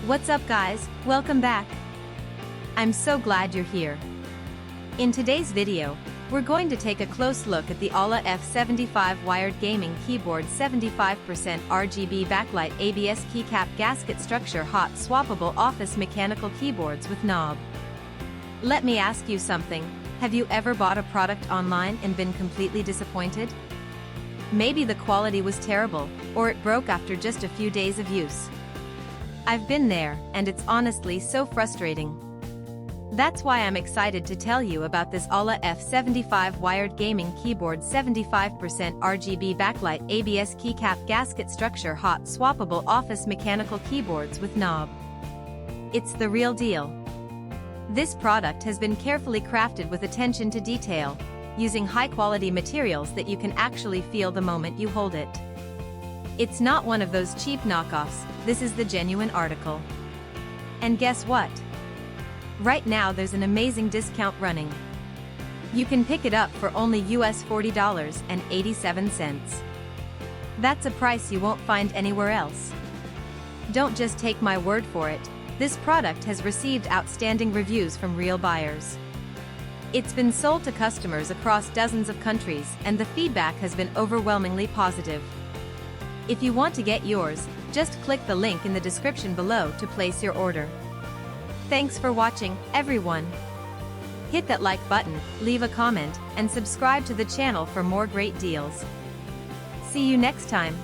What's up guys, welcome back. I'm so glad you're here. In today's video, we're going to take a close look at the Aula F75 wired gaming keyboard 75% RGB backlight ABS keycap gasket structure hot swappable office mechanical keyboards with knob. Let me ask you something, have you ever bought a product online and been completely disappointed? Maybe the quality was terrible, or it broke after just a few days of use. I've been there, and it's honestly so frustrating. That's why I'm excited to tell you about this Aula F75 wired gaming keyboard 75% RGB backlight ABS keycap gasket structure hot swappable office mechanical keyboards with knob. It's the real deal. This product has been carefully crafted with attention to detail, using high-quality materials that you can actually feel the moment you hold it. It's not one of those cheap knockoffs, this is the genuine article. And guess what? Right now there's an amazing discount running. You can pick it up for only US $40.87. That's a price you won't find anywhere else. Don't just take my word for it, this product has received outstanding reviews from real buyers. It's been sold to customers across dozens of countries, and the feedback has been overwhelmingly positive. If you want to get yours, just click the link in the description below to place your order. Thanks for watching, everyone. Hit that like button, leave a comment, and subscribe to the channel for more great deals. See you next time.